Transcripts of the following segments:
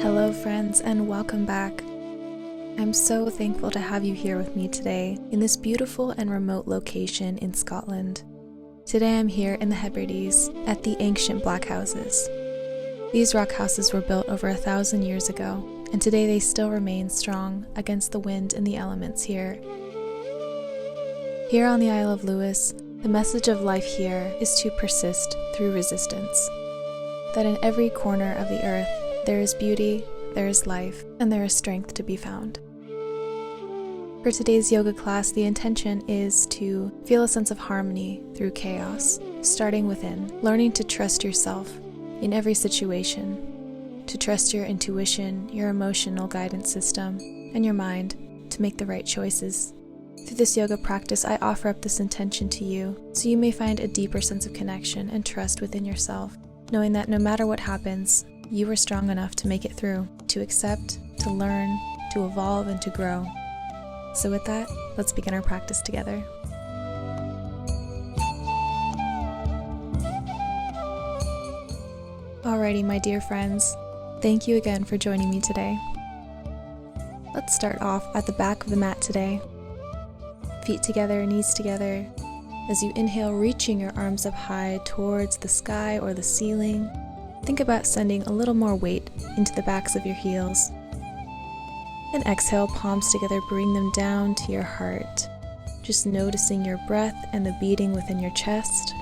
Hello friends, and welcome back. I'm so thankful to have you here with me today in this beautiful and remote location in Scotland. Today I'm here in the Hebrides at the ancient Blackhouses. These rock houses were built over 1,000 years ago, and today they still remain strong against the wind and the elements here. Here on the Isle of Lewis, the message of life here is to persist through resistance. That in every corner of the earth there is beauty, there is life, and there is strength to be found. For today's yoga class, the intention is to feel a sense of harmony through chaos, starting within, learning to trust yourself in every situation, to trust your intuition, your emotional guidance system, and your mind to make the right choices. Through this yoga practice, I offer up this intention to you so you may find a deeper sense of connection and trust within yourself, knowing that no matter what happens, you are strong enough to make it through, to accept, to learn, to evolve, and to grow. So with that, let's begin our practice together. Alrighty, my dear friends, thank you again for joining me today. Let's start off at the back of the mat today. Feet together, knees together. As you inhale, reaching your arms up high towards the sky or the ceiling, think about sending a little more weight into the backs of your heels. And exhale, palms together, bring them down to your heart. Just noticing your breath and the beating within your chest.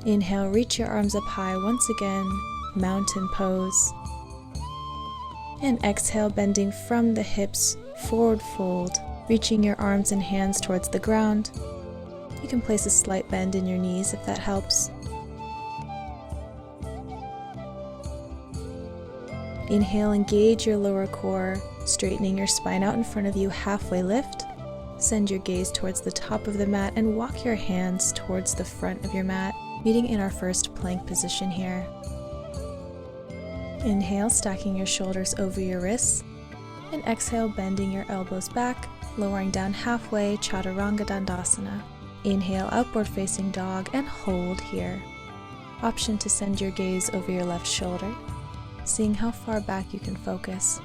Inhale, reach your arms up high once again, mountain pose. And exhale, bending from the hips, forward fold, reaching your arms and hands towards the ground. You can place a slight bend in your knees if that helps. Inhale, engage your lower core, straightening your spine out in front of you, halfway lift. Send your gaze towards the top of the mat and walk your hands towards the front of your mat, meeting in our first plank position here. Inhale, stacking your shoulders over your wrists, and exhale, bending your elbows back, lowering down halfway, Chaturanga Dandasana. Inhale, upward facing dog, and hold here. Option to send your gaze over your left shoulder, seeing how far back you can focus.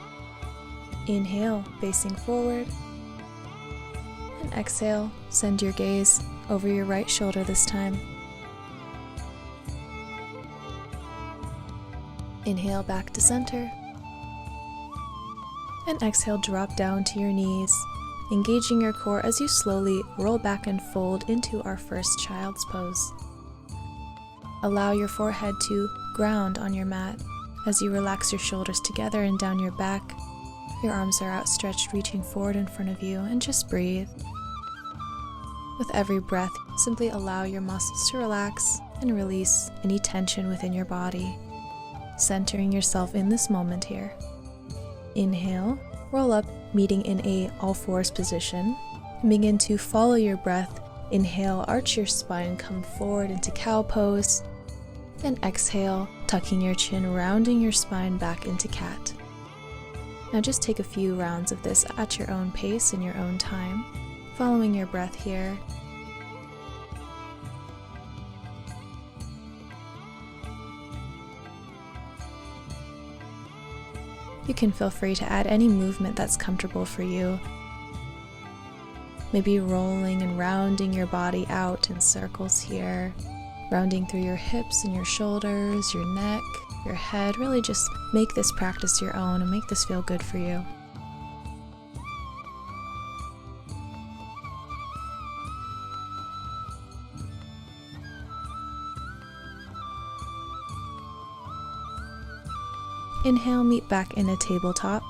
Inhale, facing forward, and exhale, send your gaze over your right shoulder this time. Inhale, back to center, and exhale, drop down to your knees, engaging your core as you slowly roll back and fold into our first child's pose. Allow your forehead to ground on your mat as you relax your shoulders together and down your back. Your arms are outstretched, reaching forward in front of you, and just breathe. With every breath, simply allow your muscles to relax and release any tension within your body, centering yourself in this moment here. Inhale, roll up, meeting in a all fours position, and begin to follow your breath. Inhale, arch your spine, come forward into cow pose, and exhale, tucking your chin, rounding your spine back into cat. Now just take a few rounds of this at your own pace in your own time, following your breath here. You can feel free to add any movement that's comfortable for you. Maybe rolling and rounding your body out in circles here, rounding through your hips and your shoulders, your neck, your head. Really just make this practice your own and make this feel good for you. Inhale, meet back in a tabletop.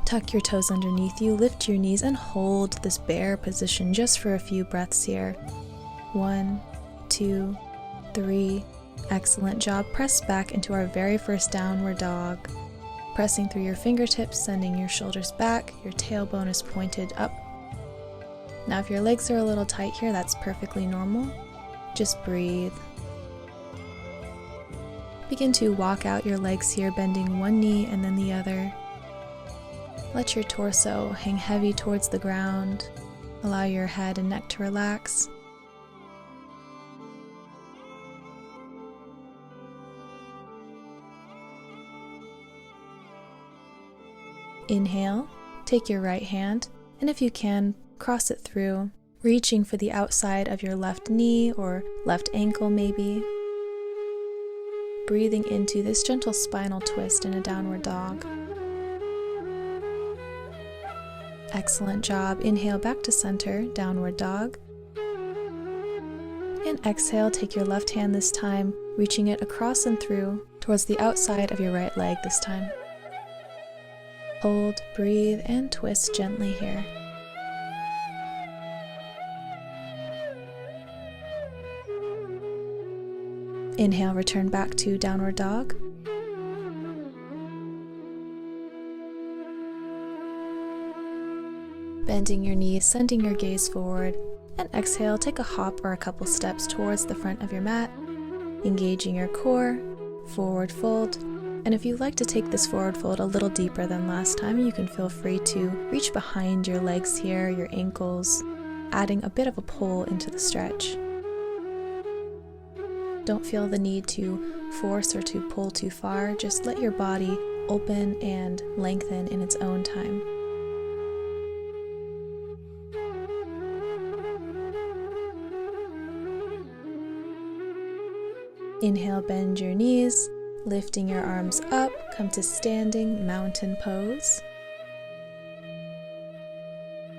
Tuck your toes underneath you, lift your knees, and hold this bear position just for a few breaths here. 1, 2, 3. Excellent job. Press back into our very first downward dog. Pressing through your fingertips, sending your shoulders back, your tailbone is pointed up. Now if your legs are a little tight here, that's perfectly normal. Just breathe. Begin to walk out your legs here, bending one knee and then the other. Let your torso hang heavy towards the ground. Allow your head and neck to relax. Inhale, take your right hand, and if you can, cross it through, reaching for the outside of your left knee or left ankle maybe. Breathing into this gentle spinal twist in a downward dog. Excellent job. Inhale back to center, downward dog. And exhale, take your left hand this time, reaching it across and through towards the outside of your right leg this time. Hold, breathe, and twist gently here. Inhale, return back to downward dog. Bending your knees, sending your gaze forward, and exhale, take a hop or a couple steps towards the front of your mat, engaging your core, forward fold, and if you'd like to take this forward fold a little deeper than last time, you can feel free to reach behind your legs here, your ankles, adding a bit of a pull into the stretch. Don't feel the need to force or to pull too far, just let your body open and lengthen in its own time. Inhale, bend your knees, lifting your arms up, come to standing mountain pose.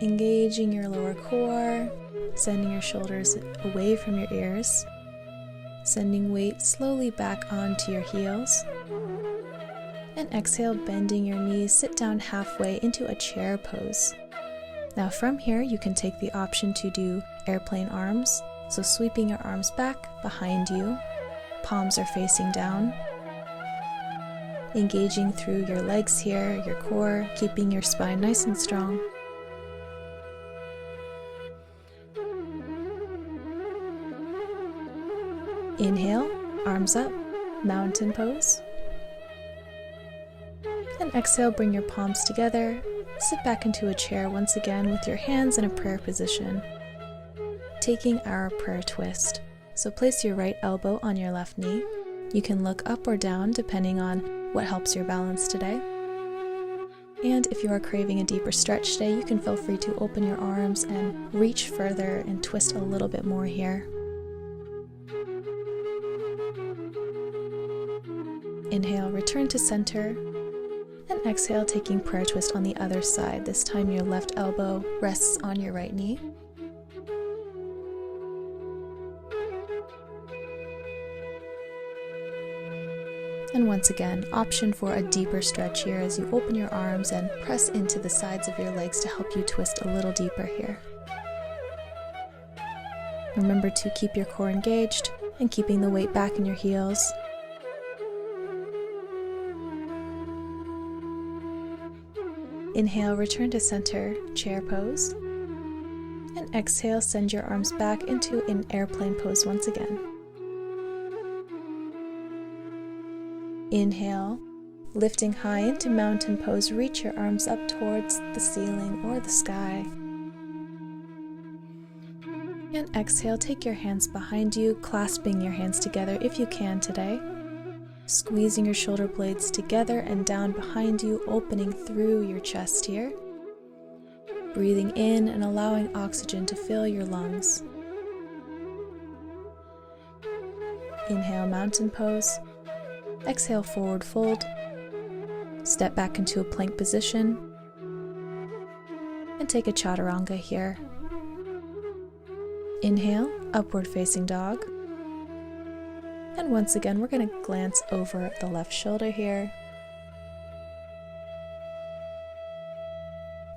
Engaging your lower core, sending your shoulders away from your ears. Sending weight slowly back onto your heels. And exhale, bending your knees, sit down halfway into a chair pose. Now from here, you can take the option to do airplane arms. So sweeping your arms back behind you, palms are facing down. Engaging through your legs here, your core, keeping your spine nice and strong. Inhale, arms up, mountain pose. And exhale, bring your palms together. Sit back into a chair once again with your hands in a prayer position. Taking our prayer twist. So place your right elbow on your left knee. You can look up or down depending on what helps your balance today. And if you are craving a deeper stretch today, you can feel free to open your arms and reach further and twist a little bit more here. Inhale, return to center, and exhale, taking prayer twist on the other side. This time your left elbow rests on your right knee. And once again, option for a deeper stretch here as you open your arms and press into the sides of your legs to help you twist a little deeper here. Remember to keep your core engaged and keeping the weight back in your heels. Inhale, return to center, chair pose. And exhale, send your arms back into an airplane pose once again. Inhale, lifting high into mountain pose, reach your arms up towards the ceiling or the sky. And exhale, take your hands behind you, clasping your hands together if you can today. Squeezing your shoulder blades together and down behind you, opening through your chest here. Breathing in and allowing oxygen to fill your lungs. Inhale, mountain pose. Exhale, forward fold. Step back into a plank position. And take a chaturanga here. Inhale, upward facing dog. And once again, we're going to glance over the left shoulder here.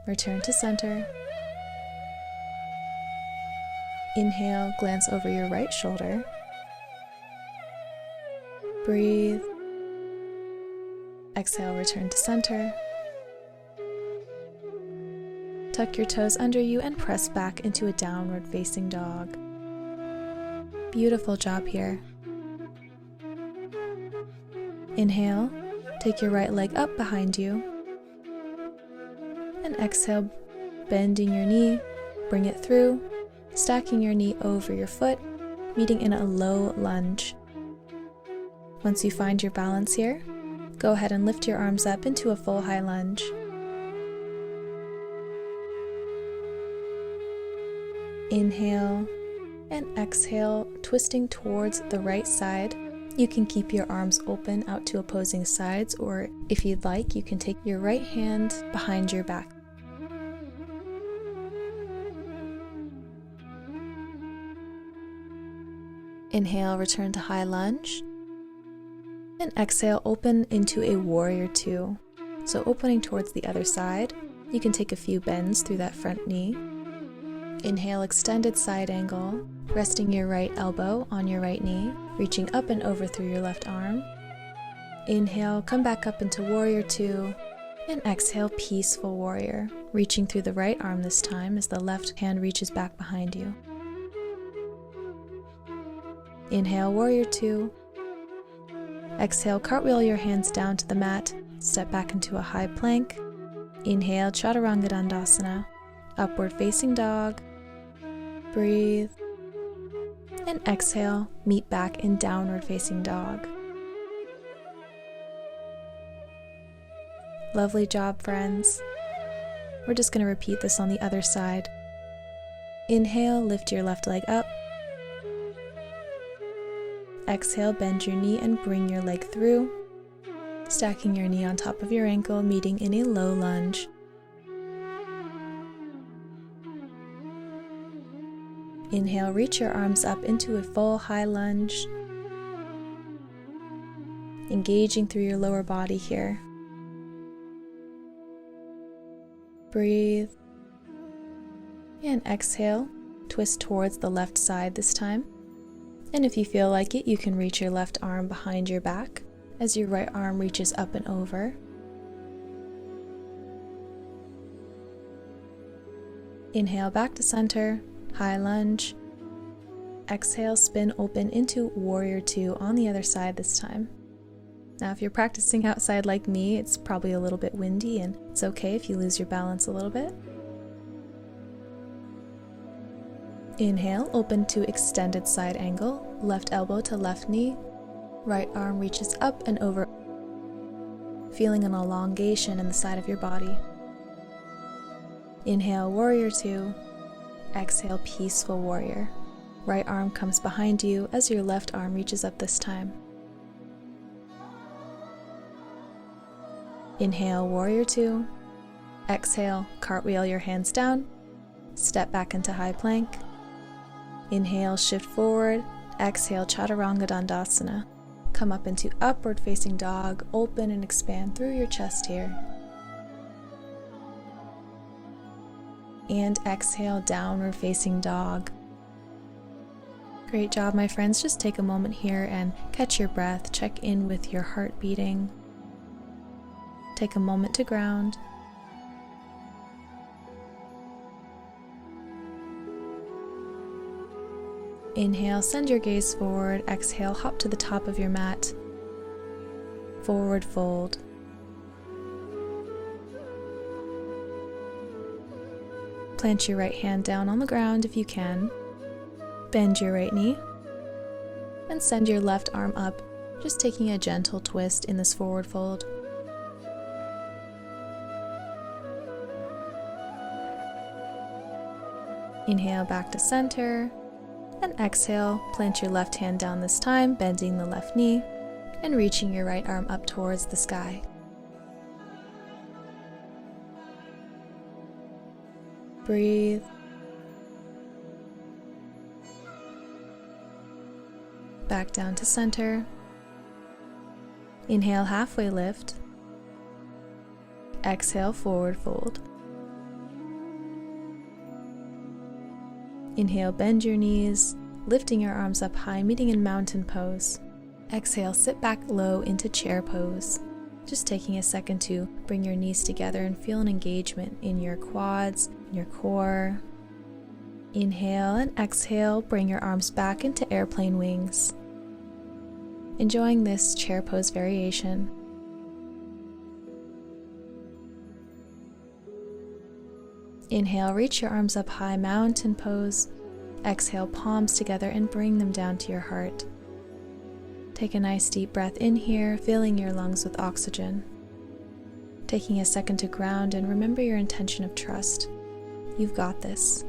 Return to center. Inhale, glance over your right shoulder. Breathe. Exhale, return to center. Tuck your toes under you and press back into a downward facing dog. Beautiful job here. Inhale, take your right leg up behind you. And exhale, bending your knee, bring it through, stacking your knee over your foot, meeting in a low lunge. Once you find your balance here, go ahead and lift your arms up into a full high lunge. Inhale and exhale, twisting towards the right side. You can keep your arms open out to opposing sides, or if you'd like, you can take your right hand behind your back. Inhale, return to high lunge. And exhale, open into a warrior two. So opening towards the other side, you can take a few bends through that front knee. Inhale, extended side angle, resting your right elbow on your right knee, reaching up and over through your left arm. Inhale, come back up into warrior two, and exhale, peaceful warrior, reaching through the right arm this time as the left hand reaches back behind you. Inhale, warrior two. Exhale, cartwheel your hands down to the mat, step back into a high plank. Inhale, chaturanga dandasana, upward facing dog. Breathe. And exhale, meet back in downward facing dog. Lovely job, friends. We're just going to repeat this on the other side. Inhale, lift your left leg up. Exhale, bend your knee and bring your leg through, stacking your knee on top of your ankle, meeting in a low lunge. Inhale, reach your arms up into a full high lunge, engaging through your lower body here. Breathe. And exhale, twist towards the left side this time. And if you feel like it, you can reach your left arm behind your back as your right arm reaches up and over. Inhale, back to center, high lunge. Exhale, spin open into warrior two on the other side this time. Now, if you're practicing outside like me, it's probably a little bit windy, and it's okay if you lose your balance a little bit. Inhale, open to extended side angle, left elbow to left knee, right arm reaches up and over, feeling an elongation in the side of your body. Inhale, warrior two. Exhale, peaceful warrior. Right arm comes behind you as your left arm reaches up this time. Inhale, warrior two. Exhale, cartwheel your hands down, step back into high plank. Inhale, shift forward. Exhale, chaturanga dandasana. Come up into upward facing dog, open and expand through your chest here. And exhale, downward facing dog. Great job, my friends. Just take a moment here and catch your breath. Check in with your heart beating. Take a moment to ground. Inhale, send your gaze forward. Exhale, hop to the top of your mat. Forward fold. Plant your right hand down on the ground if you can. Bend your right knee. And send your left arm up, just taking a gentle twist in this forward fold. Inhale, back to center. And exhale, plant your left hand down this time, bending the left knee and reaching your right arm up towards the sky. Breathe. Back down to center. Inhale, halfway lift. Exhale, forward fold. Inhale, bend your knees, lifting your arms up high, meeting in mountain pose. Exhale, sit back low into chair pose. Just taking a second to bring your knees together and feel an engagement in your quads, in your core. Inhale and exhale, bring your arms back into airplane wings. Enjoying this chair pose variation. Inhale, reach your arms up high, mountain pose. Exhale, palms together and bring them down to your heart. Take a nice deep breath in here, filling your lungs with oxygen. Taking a second to ground and remember your intention of trust. You've got this.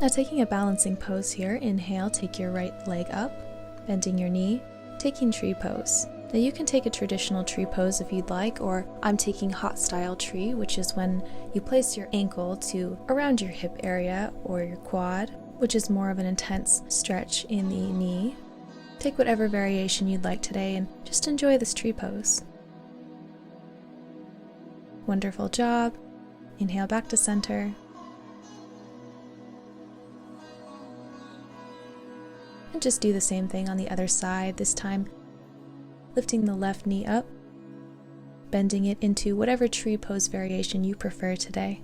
Now taking a balancing pose here, inhale, take your right leg up, bending your knee, taking tree pose. Now you can take a traditional tree pose if you'd like, or I'm taking hot style tree, which is when you place your ankle to around your hip area or your quad, which is more of an intense stretch in the knee. Take whatever variation you'd like today and just enjoy this tree pose. Wonderful job. Inhale back to center. And just do the same thing on the other side, this time lifting the left knee up, bending it into whatever tree pose variation you prefer today.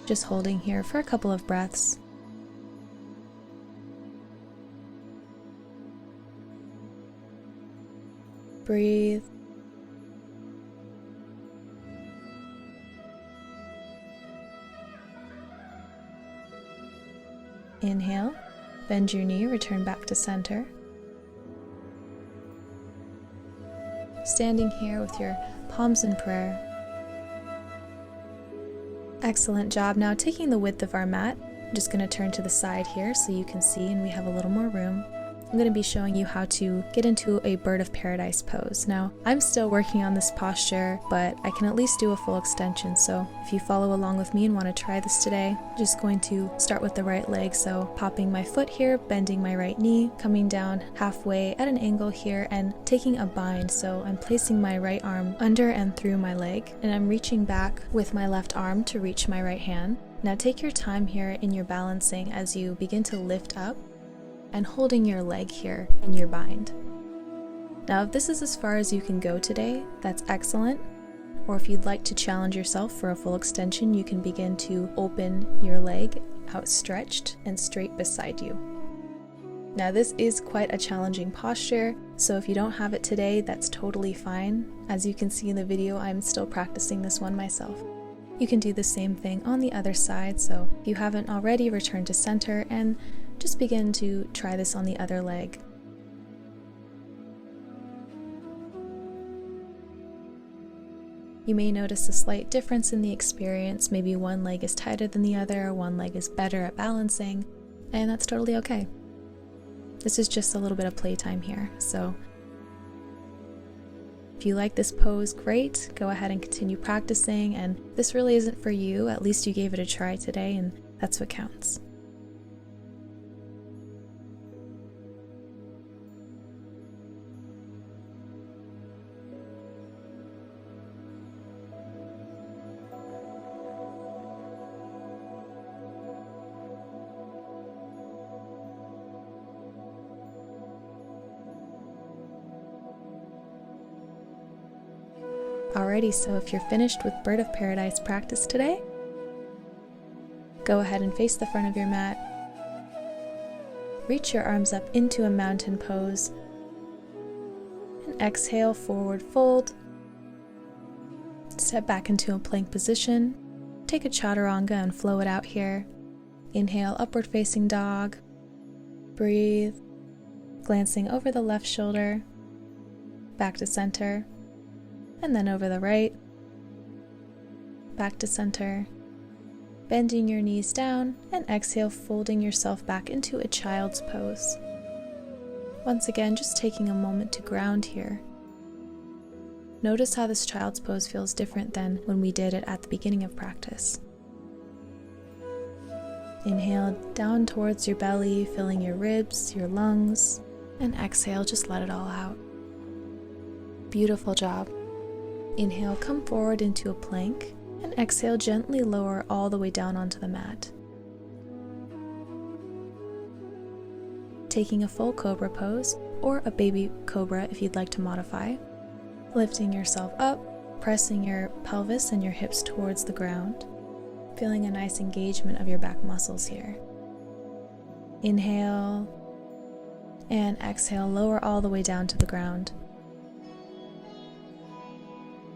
Just holding here for a couple of breaths. Breathe. Inhale, bend your knee, return back to center. Standing here with your palms in prayer. Excellent job. Now taking the width of our mat, I'm just going to turn to the side here so you can see and we have a little more room. I'm going to be showing you how to get into a bird of paradise pose. Now, I'm still working on this posture, but I can at least do a full extension. So if you follow along with me and want to try this today, I'm just going to start with the right leg. So popping my foot here, bending my right knee, coming down halfway at an angle here and taking a bind. So I'm placing my right arm under and through my leg, and I'm reaching back with my left arm to reach my right hand. Now take your time here in your balancing as you begin to lift up and holding your leg here in your bind. Now if this is as far as you can go today, that's excellent. Or if you'd like to challenge yourself for a full extension, you can begin to open your leg outstretched and straight beside you. Now this is quite a challenging posture, so if you don't have it today, that's totally fine. As you can see in the video, I'm still practicing this one myself. You can do the same thing on the other side, so if you haven't already, return to center and just begin to try this on the other leg. You may notice a slight difference in the experience. Maybe one leg is tighter than the other, or one leg is better at balancing, and that's totally okay. This is just a little bit of playtime here, so if you like this pose, great. Go ahead and continue practicing, and if this really isn't for you, at least you gave it a try today, and that's what counts. Alrighty, so if you're finished with Bird of Paradise practice today, go ahead and face the front of your mat. Reach your arms up into a mountain pose. And exhale, forward fold. Step back into a plank position. Take a chaturanga and flow it out here. Inhale, upward facing dog. Breathe. Glancing over the left shoulder. Back to center. And then over the right, back to center, bending your knees down, and exhale, folding yourself back into a child's pose. Once again, just taking a moment to ground here. Notice how this child's pose feels different than when we did it at the beginning of practice. Inhale down towards your belly, filling your ribs, your lungs, and exhale, just let it all out. Beautiful job. Inhale, come forward into a plank, and exhale, gently lower all the way down onto the mat. Taking a full cobra pose, or a baby cobra if you'd like to modify. Lifting yourself up, pressing your pelvis and your hips towards the ground. Feeling a nice engagement of your back muscles here. Inhale, and exhale, lower all the way down to the ground.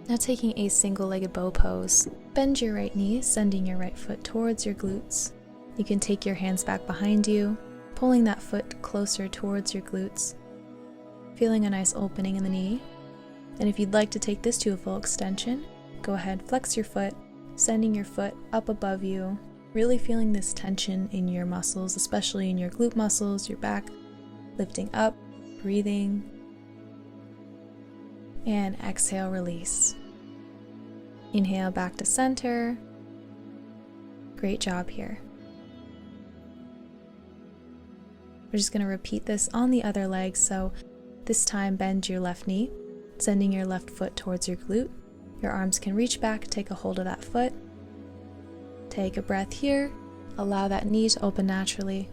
Now taking a single-legged bow pose, bend your right knee, sending your right foot towards your glutes. You can take your hands back behind you, pulling that foot closer towards your glutes, feeling a nice opening in the knee. And if you'd like to take this to a full extension, go ahead, flex your foot, sending your foot up above you, really feeling this tension in your muscles, especially in your glute muscles, your back, lifting up, breathing, and exhale, release. Inhale back to center. Great job here. We're just going to repeat this on the other leg, so this time bend your left knee, sending your left foot towards your glute. Your arms can reach back, take a hold of that foot. Take a breath here, allow that knee to open naturally.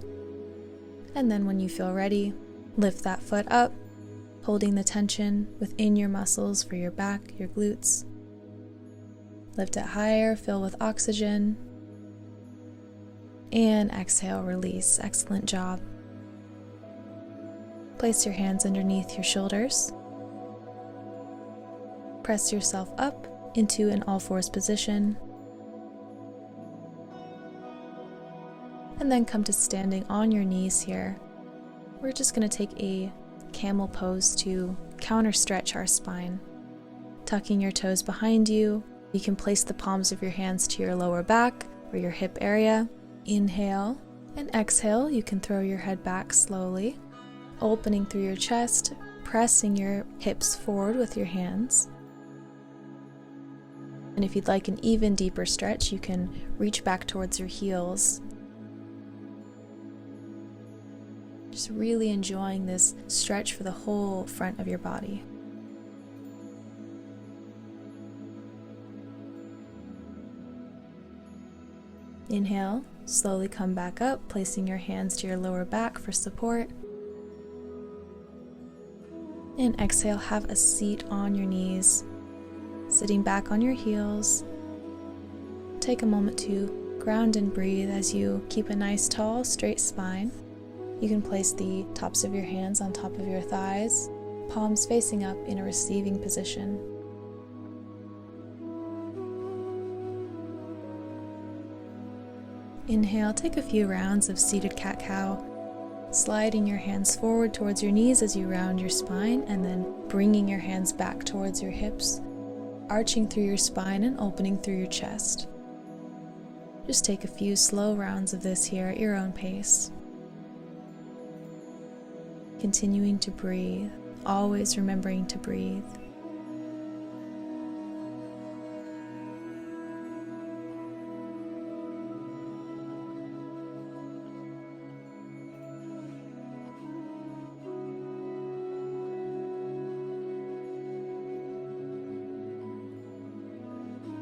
And then when you feel ready, lift that foot up, holding the tension within your muscles for your back, your glutes. Lift it higher, fill with oxygen. And exhale, release. Excellent job. Place your hands underneath your shoulders. Press yourself up into an all-fours position. And then come to standing on your knees here. We're just going to take a camel pose to counter stretch our spine. Tucking your toes behind you, you can place the palms of your hands to your lower back or your hip area. Inhale and exhale, you can throw your head back slowly, opening through your chest, pressing your hips forward with your hands. And if you'd like an even deeper stretch, you can reach back towards your heels. Just really enjoying this stretch for the whole front of your body. Inhale, slowly come back up, placing your hands to your lower back for support. And exhale, have a seat on your knees, sitting back on your heels. Take a moment to ground and breathe as you keep a nice tall, straight spine. You can place the tops of your hands on top of your thighs, palms facing up in a receiving position. Inhale, take a few rounds of seated cat-cow, sliding your hands forward towards your knees as you round your spine, and then bringing your hands back towards your hips, arching through your spine and opening through your chest. Just take a few slow rounds of this here at your own pace. Continuing to breathe, always remembering to breathe.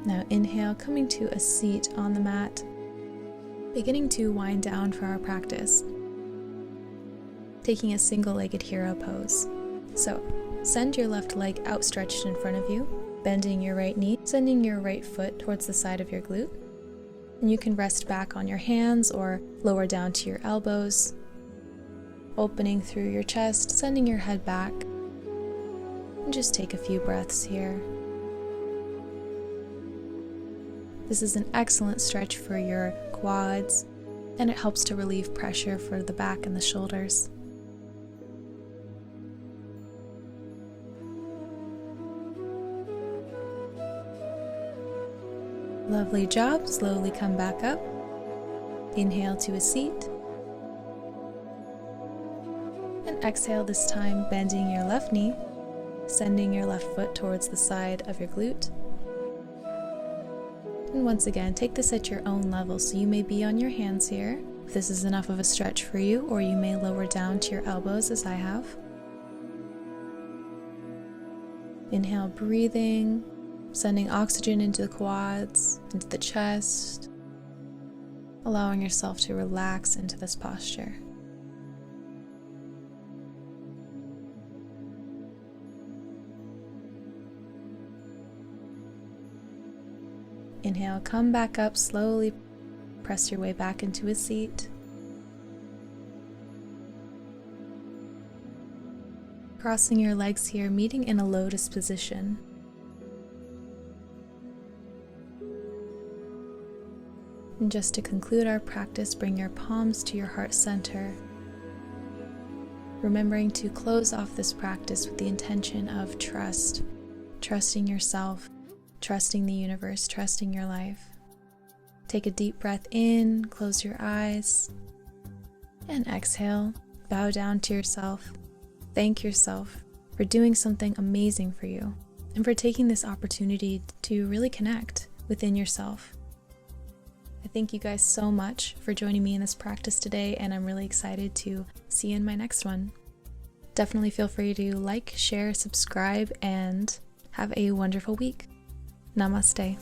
Now inhale, coming to a seat on the mat, beginning to wind down for our practice. Taking a single-legged hero pose. So, send your left leg outstretched in front of you, bending your right knee, sending your right foot towards the side of your glute. And you can rest back on your hands or lower down to your elbows, opening through your chest, sending your head back. And just take a few breaths here. This is an excellent stretch for your quads, and it helps to relieve pressure for the back and the shoulders. Lovely job. Slowly come back up. Inhale to a seat. And exhale this time, bending your left knee, sending your left foot towards the side of your glute. And once again, take this at your own level, so you may be on your hands here, if this is enough of a stretch for you, or you may lower down to your elbows as I have. Inhale, breathing, sending oxygen into the quads, into the chest, allowing yourself to relax into this posture. Inhale, come back up slowly, press your way back into a seat. Crossing your legs here, meeting in a lotus position. And just to conclude our practice, bring your palms to your heart center, remembering to close off this practice with the intention of trust, trusting yourself, trusting the universe, trusting your life. Take a deep breath in, close your eyes, and exhale. Bow down to yourself. Thank yourself for doing something amazing for you and for taking this opportunity to really connect within yourself. I thank you guys so much for joining me in this practice today, and I'm really excited to see you in my next one. Definitely feel free to like, share, subscribe, and have a wonderful week. Namaste.